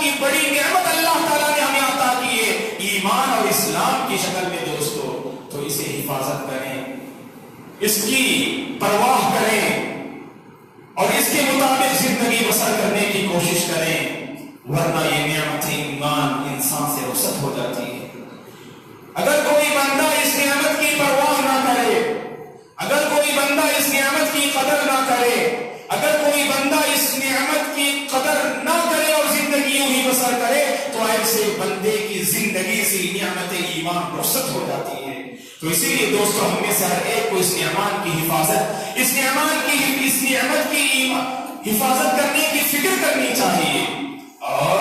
کی بڑی نعمت اللہ تعالیٰ نے ہمیں عطا کی ہے ایمان اور اسلام کی شکل میں دوستو، تو اسے حفاظت کریں، اس کی پرواہ کریں اور اس کے مطابق زندگی بسر کرنے کی کوشش کریں، ورنہ یہ نعمت ایمان انسان سے رخصت ہو جاتی ہے۔ اگر کوئی بندہ اس نعمت کی پرواہ نہ کرے، اگر کوئی بندہ اس نعمت کی قدر نہ کرے، اگر کوئی بندہ اس نعمت کی قدر نہ کرے اور زندگی یوں ہی بسر کرے، تو ایسے بندے کی زندگی سے نعمت ایمان رخصت ہو جاتی ہے۔ تو اسی لیے دوستو ہم میں سے ہر ایک کو اس نعمت کی حفاظت، اس نعمت کی حفاظت کرنے کی فکر کرنی چاہیے، اور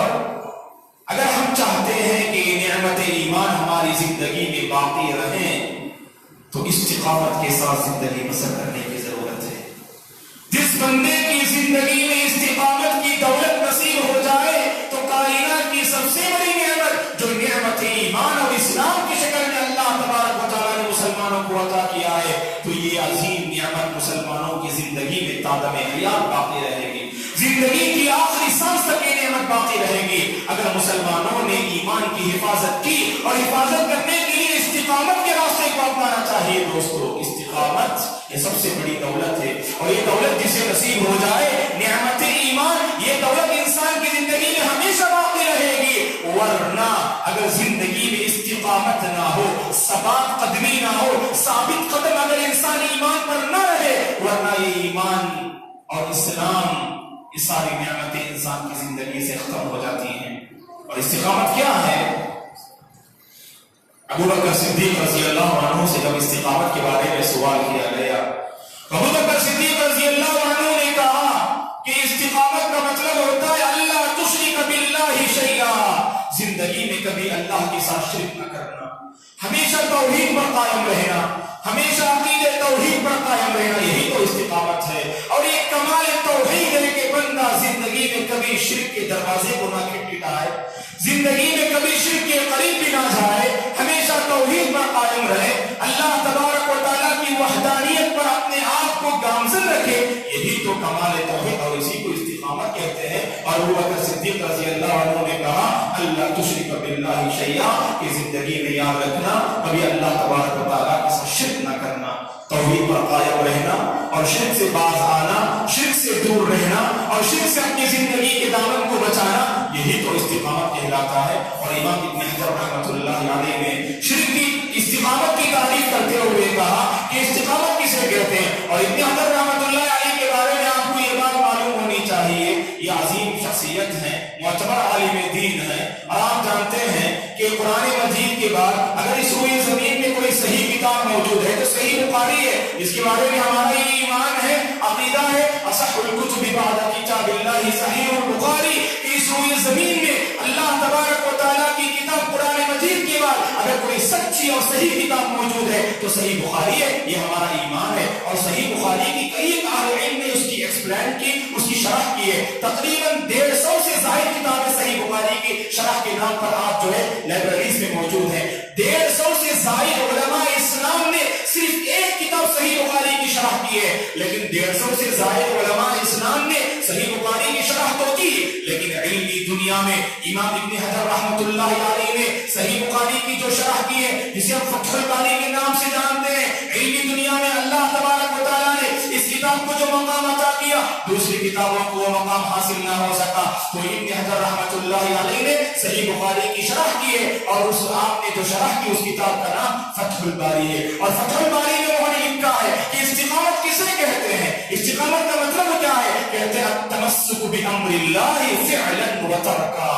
اگر ہم چاہتے ہیں کہ نعمت ایمان ہماری زندگی میں باقی رہے تو استقامت کے ساتھ زندگی بسر کرنے کی ضرورت ہے۔ جس بندے کی زندگی میں استقامت کی دولت نصیب ہو جائے تو کائنات کی سب سے بڑی نعمت جو نعمت ایمان اور اسلام کی شکل میں اللہ تبارک و تعالیٰ نے مسلمانوں کو عطا کیا ہے، تو یہ عظیم نعمت مسلمانوں کی زندگی میں تادم حیات باقی رہے گی، زندگی کی آخری سانس تک یہ نعمت باقی رہے گی اگر مسلمانوں نے ایمان کی حفاظت کی، اور حفاظت کرنے کے لیے استقامت کے راستے کو اپنانا چاہیے۔ دوستو استقامت یہ سب سے بڑی دولت ہے، اور یہ دولت جسے نصیب ہو جائے نعمت ایمان، یہ دولت انسان کی زندگی میں ہمیشہ باقی رہے گی، ورنہ اگر زندگی میں استقامت نہ ہو، ثبات قدمی نہ ہو، ثابت قدم اگر انسان ایمان پر نہ رہے، ورنہ یہ ایمان اور اسلام یہ ساری نعمتیں انسان کی زندگی سے ختم ہو جاتی ہیں۔ اور استقامت کیا ہے؟ ابو بکر صدیق رضی اللہ عنہ سے جب استقامت کے بارے میں سوال کیا گیا، ابو بکر صدیق رضی اللہ عنہ نے کہا کہ استقامت کا مطلب ہوتا ہے اللہ تشرک باللہ شیئا، زندگی میں کبھی اللہ کے ساتھ شرک نہ کرنا، ہمیشہ توحید پر قائم رہنا، ہمیشہ عقیدہ توحید پر قائم رہنا، یہی تو استقامت ہے۔ اور یہ کمال توحید ہے کہ بندہ زندگی میں کبھی شرک کے دروازے کو نہ کھٹکھٹائے، زندگی میں کبھی شرک کے قریب بھی نہ جائے، ہمیشہ توحید پر قائم رہے، اللہ تبارک و تعالیٰ کی وحدانیت پر اپنے آپ کو گامزن رکھے، یہی تو کمال توحید اور اسی کو استقامت کہتے ہیں۔ اور ابو بکر صدیق رضی اللہ عنہ نے کہا اللہ تشرک باللہ شیئا، کہ زندگی میں یاد رکھنا کبھی اللہ تبارک و تعالیٰ کے ساتھ شرک نہ کرنا، توحید پر قائم رہنا اور شرک سے باز آنا، شرک سے دور رہنا اور شرک سے اپنی زندگی کے دامن کو بچانا، یہی تو استقامت کہلاتا ہے۔ اور امام ابن حجر رحمۃ اللہ علیہ نے شرک کی استقامت کی تعریف کرتے ہوئے کہا کہ استقامت کسے کہتے ہیں، اور ابن حجر رحمۃ اللہ علیہ کے بارے میں آپ کو یہ بات معلوم ہونی چاہیے، یہ عظیم شخصیت ہے، معتبر عالم دین ہے، اور آپ جانتے ہیں کہ قرآن مجید کے بعد اگر اس روئے زمین میں کوئی صحیح کتاب موجود ہے تو صحیح بخاری ہے، جس کے بارے میں ہمارا یہ ایمان ہے، عقیدہ ہے، اصح الکتب بعد کتاب اللہ صحیح البخاری، اس روئے زمین میں اللہ تبارک و تعالیٰ کی کتاب قرآن مجید کے بعد اگر کوئی سچی اور صحیح کتاب موجود ہے تو صحیح بخاری ہے، یہ ہمارا ایمان ہے۔ اور صحیح بخاری کی کئی اہل علم نے اس کی ایکسپلین کی، اس کی شرح کی ہے، تقریباً 150 سے زائد کتابیں صحیح بخاری کی شرح کے نام پر آپ جو ہے لائبریریز میں موجود ہیں۔ 150 سے زائد علماء اسلام نے صرف ایک کتاب صحیح بخاری کی شرح کی ہے، لیکن 150 سے زائد علماء اسلام نے صحیح بخاری کی شرح تو کی، لیکن علمی دنیا میں امام ابن حجر رحمۃ اللہ علیہ نے صحیح بخاری کی جو شرح کی ہے، جسے ہم فتح الباری کے نام سے جانتے ہیں، علمی دنیا میں اللہ تبارک و تعالیٰ نے اس کتاب کو جو مقام عطا کیا دوسری کتابوں کو وہ مقام حاصل نہ ہو سکا، تو ابن حجر رحمۃ اللہ علیہ نے صحیح بخاری کی شرح کی ہے، اور اس آپ نے جو شرح کی اس کتاب کا نام فتح الباری ہے۔ اور فتح الباری میں انہوں نے لکھا ہے کہ استقامت کسے کہتے ہیں، استقامت کا مطلب کیا ہے، کہتے ہیں التمسک بامر اللہ فعلا و ترکا۔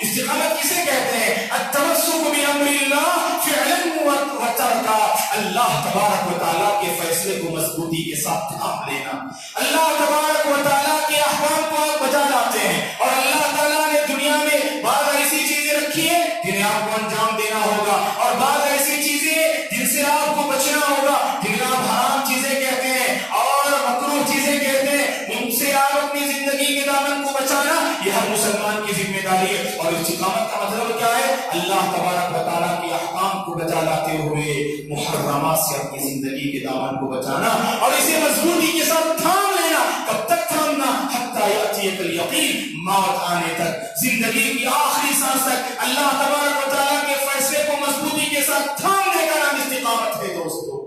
استقامت کسے کہتے ہیں، التمسک بامر اللہ فعلا و ترکا، اللہ تبارک و تعالیٰ کے فیصلے کو مضبوطی کے ساتھ تھام لینا، اللہ تبارک و تعالیٰ کے احکام کو آپ بجا لاتے ہیں، اور اللہ تعالیٰ نے دنیا میں بعض ایسی چیزیں رکھی ہیں جنہیں آپ کو انجام دینا ہوگا، اور بعض ایسی چیزیں جن سے آپ کو بچنا ہوگا، جنہیں آپ حرام چیزیں کہتے ہیں اور مکروہ چیزیں کہتے ہیں، ان سے آپ اپنی زندگی کے دامن کو بچانا یہ ہر مسلمان کی ذمہ داری ہے۔ اور استقامت کا مطلب کیا ہے، اللہ تبارک و تعالیٰ کے احکام کو بچا لاتے ہوئے محرمات سے اپنی زندگی کے دامن کو بچانا، اور اسے مضبوطی کے ساتھ تھام لینا۔ کب تک تھامنا، حتی یأتی حقیق الیقین، موت آنے تک، زندگی کی آخری سانس تک اللہ تبارک و تعالیٰ کے فیصلے کو مضبوطی کے ساتھ تھامنے کا نام استقامت ہے دوستو۔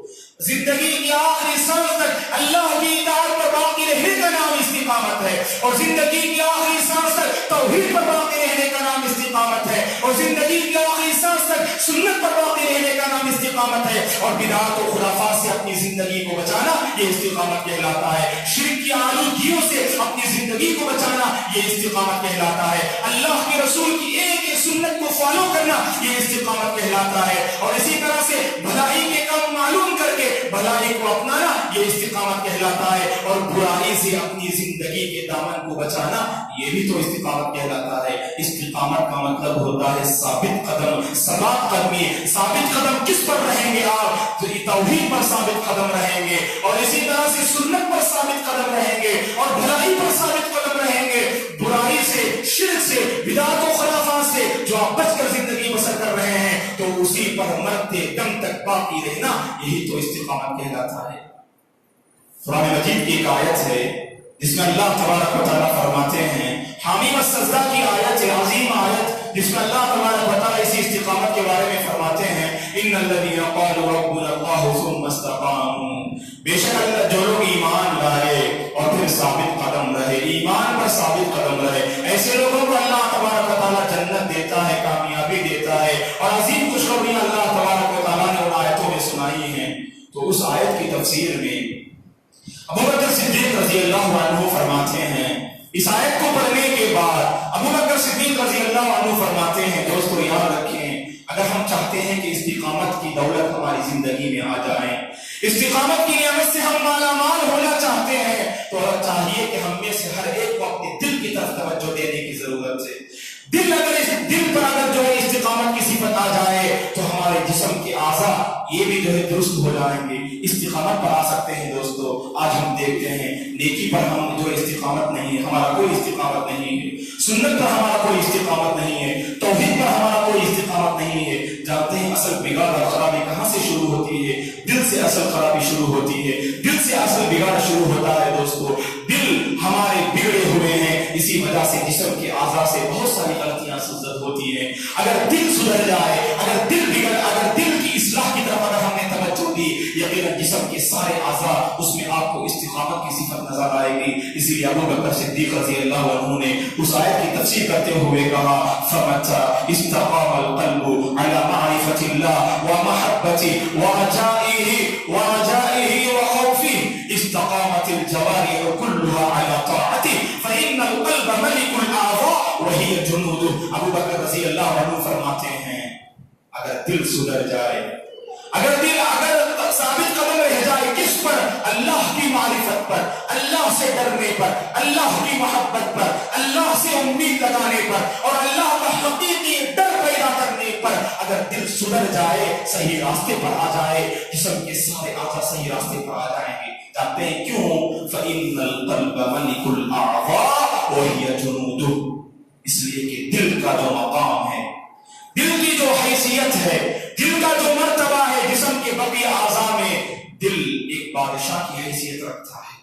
زندگی کی آخری سانس تک اللہ کی اطاعت پر باقی رہنے کا نام استقامت ہے، اور زندگی کی آخری سانس تک توحید پر باقی رہنے کا نام استقامت ہے، اور زندگی کی آخری سانس تک سنت پر باقی رہنے کا نام استقامت ہے، اور بدعات و خرافات سے اپنی زندگی کو بچانا یہ استقامت کہلاتا ہے، شرک کی آلودگیوں سے اپنی زندگی کو بچانا یہ استقامت کہلاتا ہے، اللہ کے رسول کی ایک ایک سنت کو فالو کرنا یہ استقامت کہلاتا ہے، اور اسی طرح سے بھلائی کے کام معلوم کر کے بھلائی کو اپنانا یہ استقامت کہلاتا ہے، اور برائی سے اپنی زندگی کے دامن کو بچانا یہ بھی تو استقامت کہلاتا ہے۔ استقامت کا مطلب ہوتا ہے ثابت قدم، ثبات قدمی۔ ثابت قدم کس پر رہیں گے آپ؟ تو توحید پر ثابت قدم رہیں گے، اور اسی طرح سے سنت پر ثابت قدم رہیں گے، اور بھلائی پر ثابت قدم رہیں گے۔ برائی سے، شرک سے، بدعات و خرافات سے جو آپ بچ کر زندگی بسر کر رہے ہیں تو اسی پر مرتے دم تک باقی رہنا یہی تو استقامت کہلاتا ہے۔ قرآن مجید کی ایک آیت ہے جس میں اللہ تبارک و تعالیٰ فرماتے ہیں، حامیم السجدہ کی آیت ہے، عظیم آیت، جس میں اللہ تبارک و تعالیٰ اسی استقامت کے بارے میں فرماتے ہیں، ان الذین قالوا ربنا اللہ ثم استقاموا، بے شک اللہ جو لوگ ایمان لائے اور پھر ثابت قدم رہے، ایمان پر ثابت قدم رہے، ایسے لوگوں کو اللہ تبارک و تعالیٰ جنت دیتا ہے، کامیابی دیتا ہے، اور عظیم خوشخبری اللہ تبارک و تعالیٰ نے ان آیتوں میں سنائی ہیں۔ تو اس آیت کی تفسیر میں ابوبکر صدیق رضی اللہ عنہ فرماتے ہیں، اس آیت کو پڑھنے کے بعد ابوبکر صدیق رضی اللہ عنہ فرماتے ہیں، دوستو یاد رکھیں، اگر ہم چاہتے ہیں کہ استقامت کی دولت ہماری زندگی میں آ جائے، استقامت کی نعمت سے ہم مالا مال ہونا چاہتے ہیں، تو چاہیے کہ ہم میں سے ہر ایک کو اپنے دل کی طرف توجہ دینے کی ضرورت ہے۔ دل پر اگر جو ہے استقامت کی صفت آ جائے تو ہمارے جسم کے اعضاء یہ بھی جو ہے درست ہو جائیں گے، استقامت پر آ سکتے ہیں۔ دوستو آج ہم دیکھتے ہیں نیکی پر ہم جو استقامت نہیں ہے، ہمارا کوئی استقامت نہیں ہے، سنت پر ہمارا کوئی استقامت نہیں ہے، توحید پر ہمارا کوئی استقامت نہیں ہے۔ جانتے ہیں اصل بگاڑ اور خرابی کہاں سے شروع ہوتی ہے؟ دل سے اصل خرابی شروع ہوتی ہے، دل سے اصل بگاڑ شروع ہوتا ہے۔ دوستو دل ہمارے بگڑے ہوئے ہیں، اسی وجہ سے جسم کے اعضاء سے بہت ساری غلطیاں سرزد ہوتی ہیں۔ اگر دل سدھر جائے، اگر دل کی اصلاح کی طرف اگر ہم نے توجہ دی، یقیناً جسم کے سارے اعضاء اس میں آپ کو استقامت کی صفت نظر آئے گی۔ اسی لیے ابوبکر صدیق رضی اللہ عنہ نے اس آیت کی تفسیر کرتے ہوئے کہا، فَمَتَّى اسْتَقَامَ الْقَلْبُ عَلَى مَعْرِفَةِ اللَّهِ وَمَحَبَّتِهِ وَرَجَائِهِ وَخَوْفِهِ اسْتَقَامَتِ الْجَوَارِحُ كُلُّهَا عَلَى طَاعَتِهِ فَإِنَّ الْقَلْبَ مَلِكُ الْأَعْضَاءِ وَهِيَ جُنُودُهُ۔ ابوبکر رضی اللہ عنہ فرماتے ہیں اگر دل سدھر جائے، اگر ثابت قدم رہ جائے، کس پر؟ اللہ کی معرفت پر، اللہ سے ڈرنے پر، اللہ کی محبت پر، اللہ سے امید لگانے پر، اور اللہ کا حقیقی ڈر پیدا کرنے پر اگر دل سدھر جائے، صحیح راستے پر آ جائے، جسم کے سارے اعضاء صحیح راستے پر آ جائیں گے۔ جانتے ہیں کیوں؟ فَإِنَّ الْقَلْبَ مَلِكُ الْأَعْضَاءِ وَهِيَ جُنُودُهُ، اس لیے کہ دل کا جو مقام ہے، دل کی جو حیثیت ہے، دل کا جو مرتبہ ہے جسم کے بقیہ اعضاء میں، دل ایک بادشاہ کی حیثیت رکھتا ہے،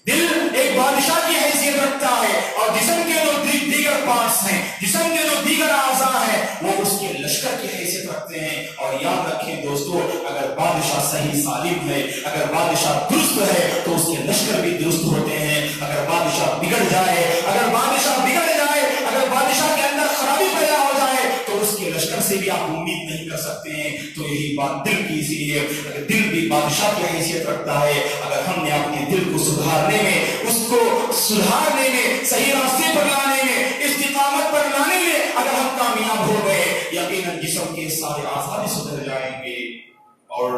دل ایک بادشاہ کی حیثیت رکھتا ہے، اور جسم کے جو دیگر پارٹس ہیں، جسم کے جو دیگر اعضاء ہیں، وہ اس کے لشکر کی حیثیت رکھتے ہیں۔ اور یاد رکھیں دوستو، اگر بادشاہ صحیح سالم ہے، اگر بادشاہ درست ہے تو اس کے لشکر بھی درست ہوتے ہیں۔ اگر بادشاہ بگڑ جائے، اگر بادشاہ کے اندر خرابی پیدا ہو جائے تو اس کے لشکر سے بھی آپ امید نہیں کر سکتے ہیں۔ تو یہی بات دل کی اسی ہے، اگر دل بھی بادشاہ کی حیثیت رکھتا ہے، اگر ہم نے اپنے دل کو سدھارنے میں، اس کو سدھارنے میں، صحیح راستے پر لانے میں، استقامت پر لانے میں اگر ہم کامیاب ہو گئے، یقیناً جسم کے سارے اعضاء بھی سدھر جائیں گے۔ اور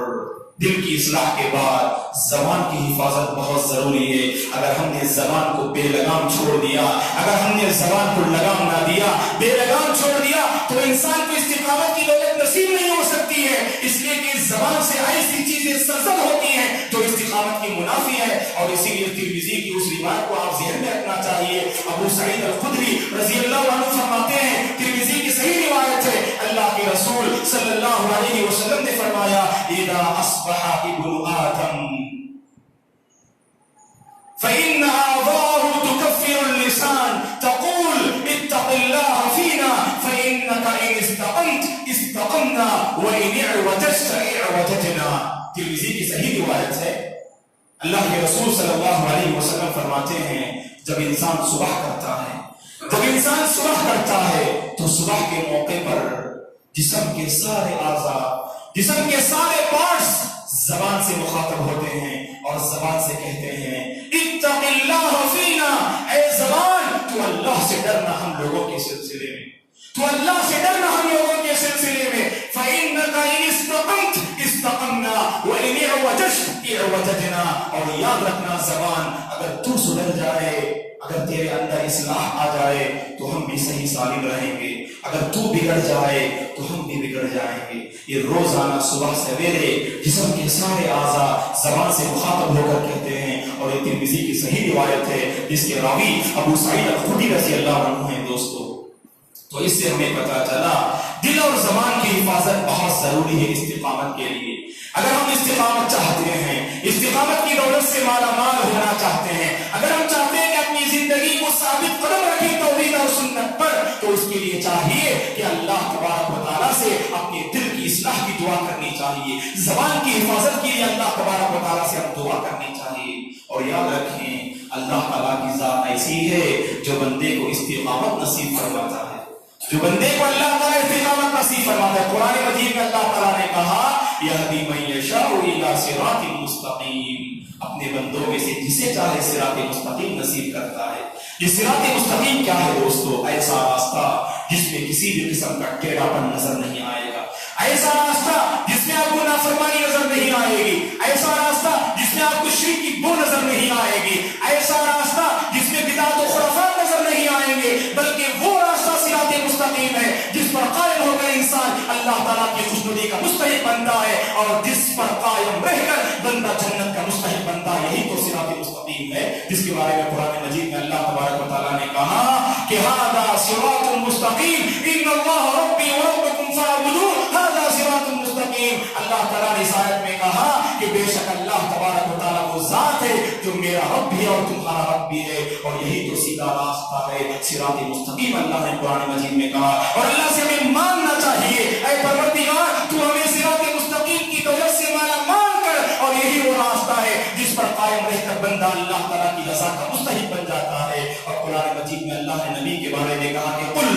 دل کی اصلاح کے بعد زبان کی حفاظت بہت ضروری ہے۔ اگر ہم نے زبان کو بے لگام چھوڑ دیا، اگر ہم نے زبان کو لگام نہ دیا، بے لگام چھوڑ دیا، تو انسان کو استقامت کی دولت نصیب نہیں ہو سکتی ہے، اس لیے کہ زبان سے ایسی چیزیں سرزد ہوتی ہیں جو استقامت کی منافی ہے۔ اور اسی لیے ترمذی کی اس روایت کو آپ ذہن میں رکھنا چاہیے۔ ابو سعید الخدری رضی اللہ عنہ فرماتے ہیں، ترمذی کی صحیح روایت ہے، اللہ کے رسول صلی اللہ علیہ وسلم نے فرمایا، اذا اصبح ابن آدم فإن أعضاءه تكفر اللسان استقمنا وإن اعوججت اعوججنا. ترمذی کی صحیح روایت ہے. اللہ کے رسول صلی اللہ علیہ وسلم فرماتے ہیں جب انسان صبح کرتا ہے تو صبح کے موقع پر جسم کے سارے اعضاء، جسم کے سارے پارٹس زبان سے مخاطب ہوتے ہیں اور زبان سے کہتے ہیں اتق اللہ فینا، اے زبان تو اللہ سے ڈرنا ہم لوگوں کے سلسلے میں، تو اللہ سے ڈرنا ہم لوگوں کے سلسلے میں. فإنك إن استقمت استقمنا وإن اعوججت اعوججنا. اور یاد رکھنا زبان اگر تو سدھر جائے، اگر تیرے اندر اصلاح آ جائے تو ہم بھی صحیح سالم رہیں گے، اگر تو بگڑ جائے تو ہم بھی بگڑ جائیں گے. یہ روزانہ صبح سویرے جسم کے سارے اعضاء زبان سے مخاطب ہو کر کہتے ہیں. اور یہ ترمذی کی صحیح روایت ہے جس کے راوی ابو سعید الخدری رضی اللہ عنہ ہیں. دوستو تو اس سے ہمیں پتا چلا دل اور زبان کی حفاظت بہت ضروری ہے استقامت کے لیے. اگر ہم استقامت چاہتے ہیں، استقامت کی دولت سے مالا مال ہونا چاہتے ہیں، اگر ہم چاہتے ہیں کہ اپنی زندگی کو ثابت قدم رکھیں توحید اور سنت پر، تو اس کے لیے چاہیے کہ اللہ تبارک و تعالیٰ سے اپنے دل کی اصلاح کی دعا کرنی چاہیے. زبان کی حفاظت کے لیے اللہ تبارک و تعالیٰ سے ہم دعا کرنی چاہیے. اور یاد رکھیں اللہ تعالیٰ کی ذات ایسی ہے جو بندے کو استقامت نصیب فرماتا ہے، جو بندے کو اللہ تعالیٰ استقامت نصیب فرماتا ہے. قرآن مجید میں اللہ تعالیٰ نے کہا یہدی من یشاء الی صراط مستقیم، اپنے بندوں میں سے جسے چاہے صراط مستقیم نصیب کرتا ہے. یہ صراط مستقیم کیا ہے دوستو؟ ایسا راستہ جس میں کسی بھی قسم کا ٹیڑھاپن نظر نہیں آئے گا، ایسا راستہ جس میں آپ کو نافرمانی نظر نہیں آئے گی، ایسا راستہ جس میں آپ کو شرک کی بو نظر نہیں آئے گی، ایسا راستہ جس میں بدعت و خرافات نظر نہیں آئیں گے، بلکہ وہ راستہ صراط مستقیم ہے جس پر قائم ہو کر انسان اللہ تعالیٰ کی خوشنودی کا مستحق بنتا ہے، اور جس پر قائم رہ کر بندہ جنت کا مستحق بنتا ہے. یہی تو صراط مستقیم ہے جس کے بارے میں قرآن مجید میں اللہ تبارک و تعالیٰ نے کہا کہ ھذا صراط مستقیم ان اللہ ربی وربکم فاعبدوہ ھذا صراط مستقیم. اللہ تعالیٰ نے اس آیت میں کہا کہ بے شک اللہ تبارک و تعالیٰ وہ ذات ہے جو میرا رب بھی ہے اور تمہارا رب بھی ہے، اور یہی تو سیدھا راستہ ہے صراط مستقیم. اللہ نے قرآن مجید میں کہا اور اللہ سے ہمیں ماننا چاہیے اے پروردگار تو ہمیں صراط مستقیم کی دولت سے مالا مال کر، اور یہی وہ راستہ ہے جس پر قائم رہ کر بندہ اللہ تعالیٰ کی رضا کا مستحق بن جاتا ہے. اور قرآن مجید میں اللہ نے نبی کے بارے میں کہا کہ قل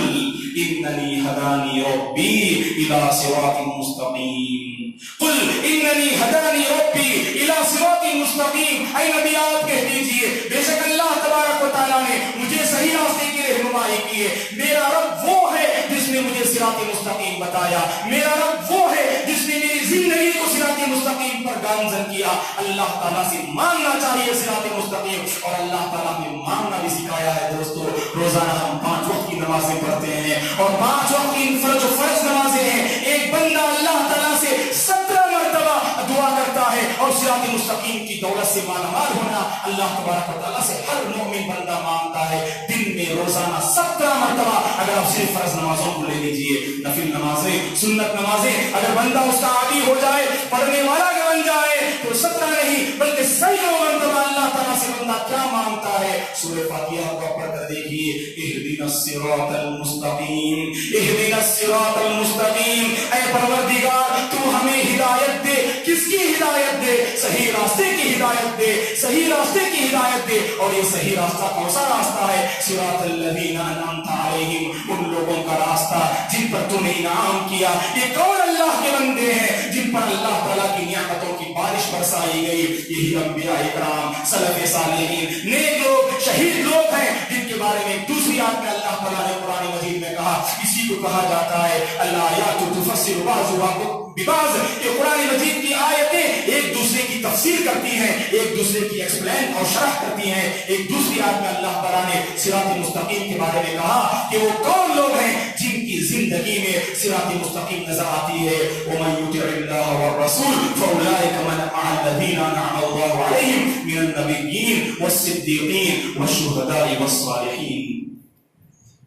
اننی ہدانی ربی الی صراط مستقیم، قل اننی ہدانی ربی الی صراط مستقیم. اے نبی آپ کہہ دیجئے بے شک اللہ تبارک و تعالیٰ نے مجھے صحیح راستے کی رہنمائی کی ہے. میرا رب وہ ہے جس نے مجھے صراط مستقیم بتایا، میرا رب وہ ہے جس نے میری زندگی کو صراط مستقیم پر گامزن کیا. اللہ تعالیٰ سے ماننا چاہیے صراط مستقیم، اور اللہ تعالیٰ نے ماننا بھی سکھایا ہے. دوستو روزانہ ہم 5 وقت کی نمازیں پڑھتے ہیں، اور 5 وقت کی فرض نمازیں ہیں. ایک بندہ اللہ تعالیٰ سے 17 مرتبہ دعا کرتا ہے، اور صراط مستقیم کی دولت سے مالا مال ہونا اللہ تبارک و تعالیٰ سے ہر مومن بندہ مانگتا ہے. دن میں روزانہ 17 مرتبہ، اگر آپ صرف فرض نمازوں کو لے لیجیے، نفل نمازیں، سنت نمازیں، اگر بندہ اس کا عادی ہو جائے، پڑھنے والا بن جائے، تو 17 نہیں بلکہ 100 مرتبہ اللہ تعالیٰ سے بندہ کیا مانگتا ہے. سورہ فاتحہ کو پڑھ کر دیکھیے اہدنا الصراط المستقیم، اہدنا الصراط المستقیم. اے پروردگار تو ہمیں ہدایت دے. کس کی ہدایت دے؟ صحیح راستے کی ہدایت دے، صحیح راستے کی ہدایت دے. اور یہ صحیح راستہ کون سا راستہ ہے؟ صراط الذین انعمت علیہم، ان لوگوں کا راستہ جن پر تو نے انعام کیا. یہ کون اللہ کے بندے ہیں جن پر اللہ تعالیٰ کی نعمتوں کی بارش برسائی گئی؟ یہی انبیاء اکرام، سلف صالحین، نیک لوگ، شہید لوگ ہیں جن کے بارے میں دوسری آیت میں اللہ تعالیٰ نے قرآن مجید میں کہا. اسی کو کہا جاتا ہے الآیات تفسر بعضها ببعض. یہ قرآن مجید کی آیتیں ایک دوسرے کی تفسیر کرتی ہیں، ایک دوسرے کی ایکسپلین اور شرح کرتی ہیں. ایک دوسری آیت میں اللہ تعالیٰ نے صراط مستقیم کے بارے میں کہا کہ وہ کون لوگ ہیں جن کی زندگی میں صراط مستقیم نظر آتی ہے. ومن یطع اللہ والرسول فاولئک مع الذین انعم اللہ علیہم من النبیین والصدیقین والشہداء والصالحین.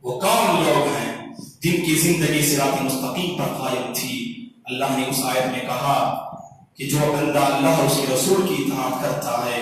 وہ کون لوگ ہیں جن کی زندگی صراط مستقیم پر قائم تھی؟ اللہ نے اس آیت میں کہا کہ جو بندہ اللہ اور اس کے رسول کی اطاعت کرتا ہے،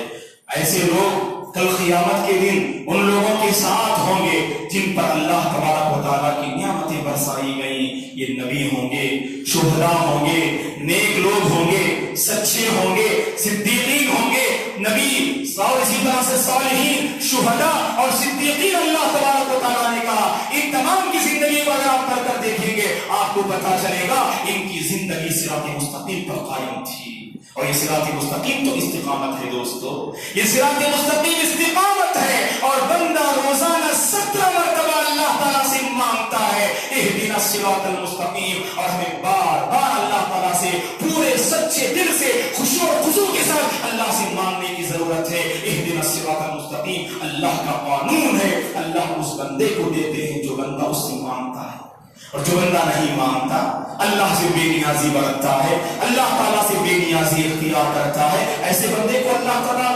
ایسے لوگ کل قیامت کے دن ان لوگوں کے ساتھ ہوں گے جن پر اللہ تبارک و تعالیٰ کی نعمتیں برسائی گئیں. یہ نبی ہوں گے، شہداء ہوں گے، نیک لوگ ہوں گے، سچے ہوں گے، صدیقین ہوں گے، نبی اور اسی طرح سے صالحین، شہداء اور صدیقین. اللہ تبارک و تعالیٰ نے کہا ان تمام کی زندگی کو اگر آپ پڑھ کر دیکھیں گے آپ کو پتا چلے گا ان کی زندگی صراط مستقیم پر قائم تھی. اور یہ صراط مستقیم تو استقامت ہے دوستو، یہ صراط مستقیم استقامت ہے. اور بندہ روزانہ 17 مرتبہ اللہ تعالیٰ سے مانگتا ہے اہدنا الصراط المستقیم، اور ہمیں بار بار اللہ تعالیٰ سے پورے سچے دل سے خشوع و خضوع کے ساتھ اللہ سے مانگنے کی ضرورت ہے. اہدنا الصراط المستقیم اللہ کا قانون ہے، اللہ اس بندے کو دیتے ہیں جو بندہ اس سے مانگتا ہے. اور جو بندہ نہیں مانگتا، اللہ سے بے نیازی برتتا ہے، اللہ تعالیٰ سے بے نیازی اختیار کرتا ہے، ایسے بندے کو اللہ تعالیٰ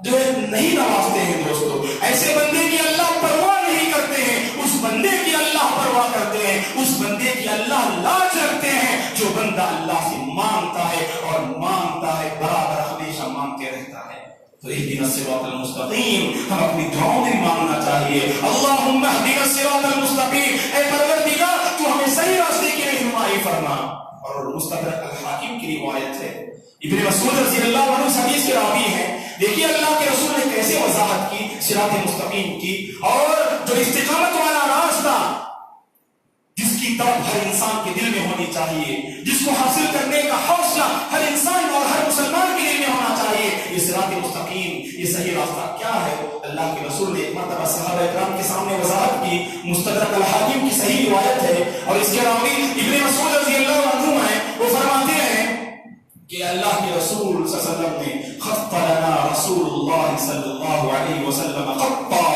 جو ہے نہیں نوازتے ہیں دوستو. ایسے بندے کی اللہ پرواہ نہیں کرتے ہیں، اس بندے کی اللہ پرواہ کرتے ہیں، اس بندے کی اللہ لاج رکھتے ہیں جو بندہ اللہ سے مانگتا ہے اور مانگتا ہے برابر ہمیشہ مانگتے رہتا ہے. تو اہدنا الصراط المستقیم ہم اپنی دعاؤں میں مانگنا چاہیے. اللہم اہدنا الصراط المستقیم، اے پروردگار تو ہمیں صحیح راستے کی رہنمائی فرما. اور مستدرک الحاکم کی روایت ہے، ابن مسعود رضی اللہ عنہ حدیث کے راوی ہیں. دیکھیے اللہ کے رسول نے کیسے وضاحت کی صراط مستقیم کی، اور جو استقامت والا راستہ جس کی طرف ہر انسان کے دل میں ہونی چاہیے، جس کو حاصل کرنے کا حوصلہ ہر انسان اور ہر مسلمان کے دل میں ہونا چاہیے، یہ صراط مستقیم، یہ صحیح راستہ کیا ہے؟ اللہ کے رسول نے ایک مرتبہ صحابہ اکرام کے سامنے وضاحت کی. مستدرک الحاکم کی صحیح روایت ہے اور اس کے راوی ابن مسعود رضی اللہ عنہ ہیں. وہ فرماتے ہیں کہ اللہ کے رسول صلی اللہ علیہ وسلم نے خط لنا رسول اللہ صلی اللہ علیہ وسلم خطا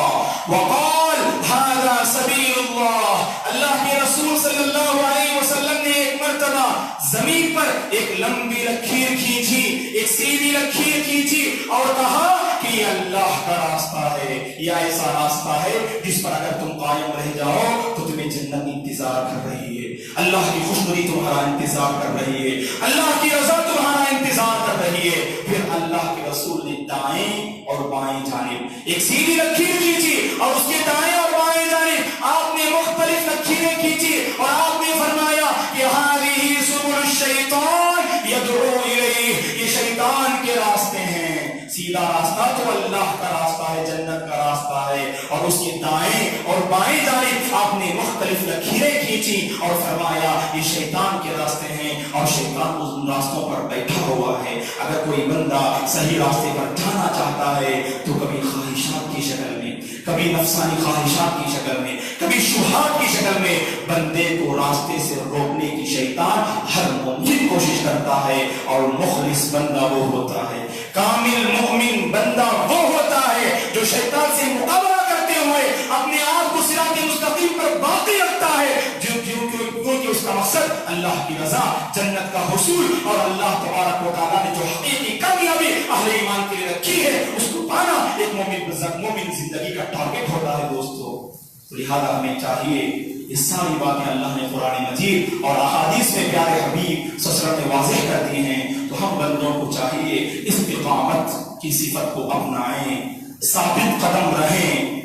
وقال هذا سبیل اللہ. اللہ کے رسول صلی اللہ علیہ وسلم نے ایک مرتبہ زمین پر ایک لمبی لکیر کھینچی، ایک سیدھی لکیر کھینچی اور کہا کہ یہ اللہ کا راستہ ہے، یہ ایسا راستہ ہے جس پر اگر تم قائم رہ جاؤ تو تمہیں جنت انتظار کر رہی ہے، اللہ کی خوشنودی تمہارا انتظار کر رہی ہے، اللہ کی رضا تمہارا انتظار کر رہی ہے. پھر اللہ کے رسول نے دائیں اور بائیں جانب ایک سیدھی لکیر کھینچی اور اس کے دائیں اور بائیں جانب آپ نے مختلف لکیریں کھینچی اور آپ نے فرمایا کہ هذه سبل الشیطان یدعو الیہ، یہ شیطان کے راستے ہیں. سیدھا راستہ تو اللہ کا راستہ ہے، جنت کا راستہ ہے، اور اس کے دائیں اور بائیں جانب آپ نے مختلف لکیریں کھینچی اور فرمایا یہ شیطان کے راستے ہیں اور شیطان ان راستوں پر بیٹھا ہوا ہے. اگر کوئی بندہ صحیح راستے پر جانا چاہتا ہے تو کبھی خواہشات کی شکل میں، کبھی نفسانی خواہشات کی شکل میں، کبھی شبہات کی شکل میں بندے کو راستے سے روکنے کی شیطان ہر ممکن کوشش کرتا ہے. اور مخلص بندہ وہ ہوتا ہے، کامل مومن بندہ وہ ہوتا ہے جو شیطان سے مقابلہ کرتے ہوئے اپنے آپ کو صراط مستقیم پر باقی رکھتا ہے، کیونکہ اس کا مقصد اللہ کی رضا، جنت کا حصول، اور اللہ تبارک و تعالیٰ نے جو حقیقی کامیابی اہل ایمان کے لیے رکھی ہے اس کو پانا ایک مومن زندگی کا ٹارگٹ ہوتا ہے دوستو. لہذا ہمیں چاہیے یہ ساری باتیں اللہ نے قرآن مجید اور احادیث میں پیارے حبیب صلی اللہ علیہ وسلم نے واضح کر دی ہیں. تو ہم بندوں کو چاہیے استقامت کی صفت کو اپنائیں، ثابت قدم رہیں.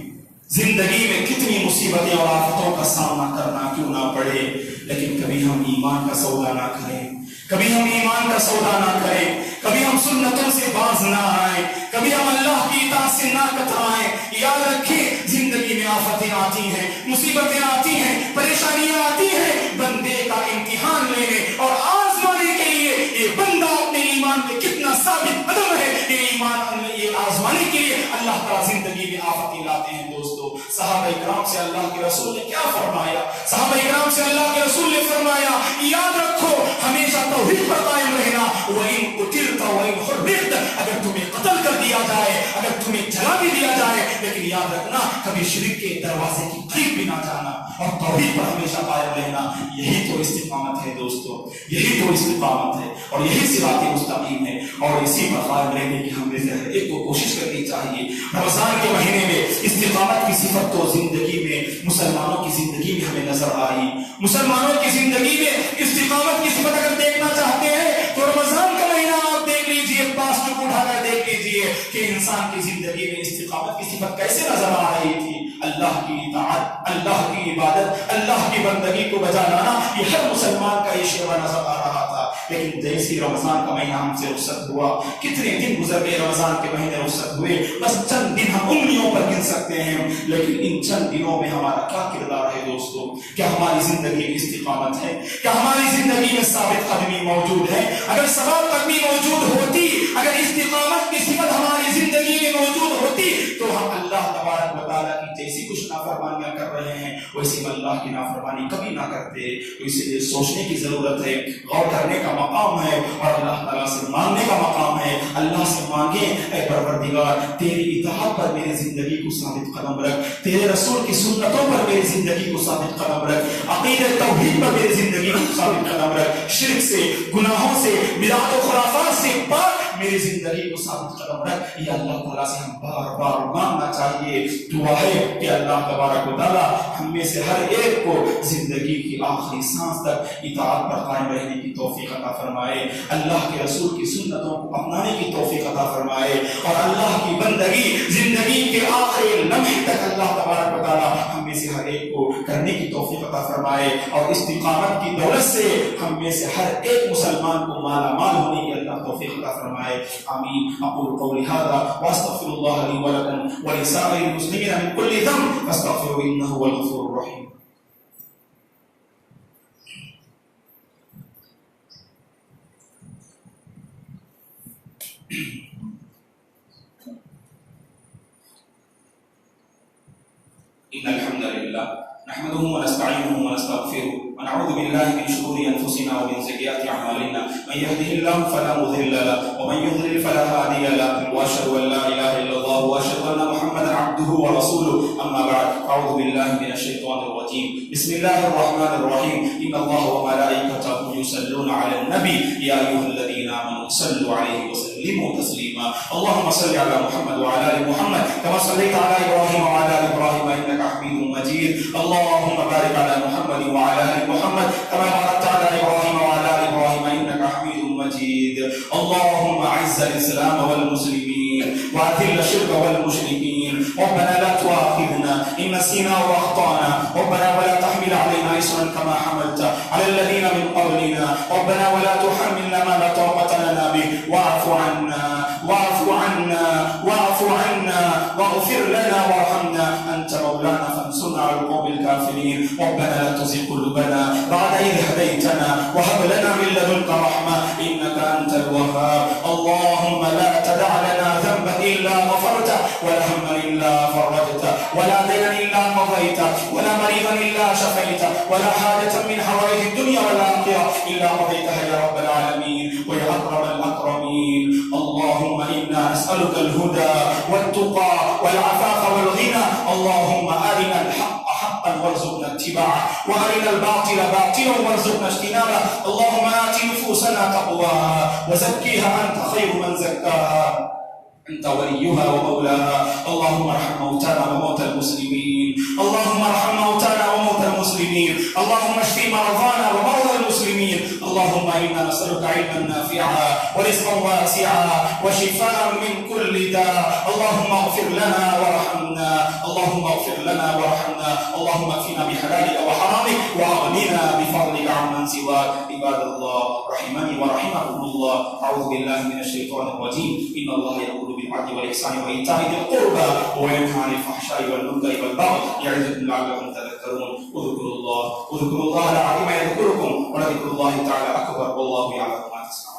زندگی میں کتنی مصیبتیں اور آفتوں کا سامنا کرنا کیوں نہ پڑے، لیکن کبھی ہم ایمان کا سودا نہ کریں، کبھی ہم ایمان کا سودا نہ کریں، کبھی ہم سنتوں سے باز نہ آئیں، کبھی ہم اللہ کی اطاعت سے نہ کترائیں. یاد رکھیں زندگی میں آفتیں آتی ہیں، مصیبتیں آتی ہیں، پریشانیاں آتی ہیں بندے کا امتحان لینے اور آزمانے کے لیے. یہ بندہ اپنے ایمان میں کتنا ثابت قدم ہے، یہ ایمان یہ آزمانے کے لیے اللہ تعالیٰ زندگی میں آفتیں لاتے ہیں دوستو. صحابہ اکرام سے اللہ کے رسول نے کیا فرمایا؟ صحابہ اکرام سے اللہ کے رسول نے فرمایا یاد رکھو ہمیشہ توحید پر قائم رہنا. وَإِن قُتِلْتَ وَإِن حُرِّقْتَ، اگر تمہیں قتل کر دیا جائے، اگر تمہیں جلا بھی دیا جائے، لیکن یاد رکھنا کبھی شرک کے دروازے کی قریب بھی نہ جانا اور توحید پر ہمیشہ قائم رہنا. یہی تو استقامت ہے دوستو، یہی تو استقامت ہے اور یہی صراط مستقیم ہے. اور اسی پر قائم رہنے کی ہمیں ایک کو کوشش کرنی چاہیے. رمضان کے مہینے میں استقامت کی صفت تو زندگی میں، مسلمانوں کی زندگی میں ہمیں نظر آئی. مسلمانوں کی زندگی میں استقامت کی صفت اگر دیکھنا چاہتے ہیں تو رمضان کا مہینہ آپ دیکھ لیجئے، پاس چک اٹھا کر دیکھ لیجئے کہ کہ انسان کی زندگی میں استقامت کی صفت کیسے نظر آ رہی تھی. اللہ کی اطاعت, اللہ کی عبادت, اللہ کی بندگی کو بجا لانا, یہ ہر مسلمان کا یہ شیوہ نظر آ رہا تھا. لیکن جیسی رمضان کا مہینہ ہم سے رخصت ہوا, کتنے دن گزر گئے رمضان کے مہینے رخصت ہوئے, بس چند دن ہم انگلیوں پر گن سکتے ہیں. لیکن ان چند دنوں میں ہمارا کیا کردار ہے دوستو؟ کیا ہماری زندگی میں استقامت ہے؟ کیا ہماری زندگی میں ثابت قدمی موجود ہے؟ اگر ثابت قدمی موجود ہوتی, اگر استقامت کی صفت ہماری زندگی میں موجود ہوتی, تو ہم اللہ تبارک و تعالیٰ کی جیسی کچھ نافرمانیاں کر رہے ہیں ویسی اللہ کی نافرمانی کبھی نہ کرتے. تو اس لیے سوچنے کی ضرورت ہے, غور کرنے کا مقام ہے, اور اللہ تعالیٰ سے مانگنے کا مقام ہے. اللہ سے مانگیں, اے پروردگار تیری اطاعت پر میری زندگی کو ثابت قدم رکھ, تیرے رسول کی سنتوں پر میری زندگی کو ثابت قدم رکھ, عقیدہ توحید پر میری زندگی کو ثابت قدم رکھ, شرک سے, گناہوں سے, بدعت و خرافات سے پاک میری زندگی کو ثابت قدم رکھ. یہ اللہ تعالیٰ سے ہم بار بار مانگنا چاہیے. دعا ہے کہ اللہ تبارک و تعالیٰ ہم میں سے ہر ایک کو زندگی کی آخری سانس تک اطاعت پر قائم رہنے کی توفیق عطا فرمائے, اللہ کے رسول کی سنتوں کو اپنانے کی توفیق عطا فرمائے, اور اللہ کی بندگی زندگی کے آخری لمحے تک اللہ تبارک و تعالیٰ ہم میں سے ہر ایک کو کرنے کی توفیق عطا فرمائے, اور استقامت کی دولت سے ہم میں سے ہر ایک مسلمان کو مالا مال ہونے کی اللہ توفیق عطا فرمائے. آمین. اقول قولی هذا واستغفر الله لي ولكم ولسائر المسلمين من كل ذنب فاستغفروه انه هو الغفور الرحيم. إن الحمد لله نحمده ونستعينه ونستغفره ونعوذ بالله من شرور أنفسنا ومن سيئات أعمالنا, من يهده الله فلا مضل له ومن يضلل فلا هادي له, وأشهد أن لا إله إلا الله وأشهد أن محمدا عبده ورسوله. أما بعد, أعوذ بالله من الشيطان الرجيم. بسم الله الرحمن الرحيم. إن الله وملائكته يصلون على النبي يا أيها الذين آمنوا صلوا عليه وسلموا تسليما. اللهم صل على محمد وعلى آل محمد كما صليت على إبراهيم وعلى آل إبراهيم إنك حميد مجيد. اللهم بارك على محمد وعلى آل محمد كما باركت على إبراهيم وعلى آل إبراهيم إنك حميد مجيد. اللهم أعز الإسلام والمسلمين وأذل الشرك والمشركين. ربنا لا تؤاخذنا إن نسينا وأخطأنا, ربنا ولا تحمل علينا إصرا كما حملت على الذين من قبلنا, ربنا ولا تحملنا ما لا طاقة لنا به, واعف عنا واعف عنا واعف عنا واغفر لنا وارحمنا, أنت مولانا فانصرنا على القوم الكافرين. ربنا لا تزغ قلوبنا بعد إذ هديتنا وهب لنا من لدنك رحمة إنك أنت الوهاب. اللهم لا تدع لنا ذنبا إلا غفرته, ولا هما إلا فرجته, ولا دينا إلا قضيته, ولا مريضا إلا شفيته, ولا حاجة من حوائج الدنيا والآخرة إلا قضيتها يا رب العالمين ويا أكرم الأكرمين. اللهم إنا نسألك الهدى والتقى والعفاف والغنى. اللهم أرنا الحق حقا وارزقنا اتباعه, وأرنا الباطل باطلا وارزقنا اجتنابه. اللهم آت نفوسنا تقواها وزكيها أنت خير من زكاها, أنت وليها ومولاها. اللهم ارحم موتانا وموتى المسلمين, اللهم ارحم موتانا وموتى المسلمين, اللهم اشف مرضانا ومرضى المسلمين. اللهم إنا نسألك علما نافعا ورزقا واسعا وشفاء من كل داء. اللهم اغفر لنا وارحمنا, اللهم اغفر لنا وارحمنا. اللهم اكفنا بحلالك وحرامك واغننا بفضلك عمن سواك. عباد الله رحمني ورحمكم الله, أعوذ بالله من الشيطان الرجيم. إن الله يأمر بالعدل والإحسان وإيتاء ذي القربى وينهى عن الفحشاء والمنكر والبغي يعظكم لعلكم تذكرون. اذكروا الله العظيم يذكركم, ولذكر الله تعالى أكبر, والله يعلم ما تصنعون.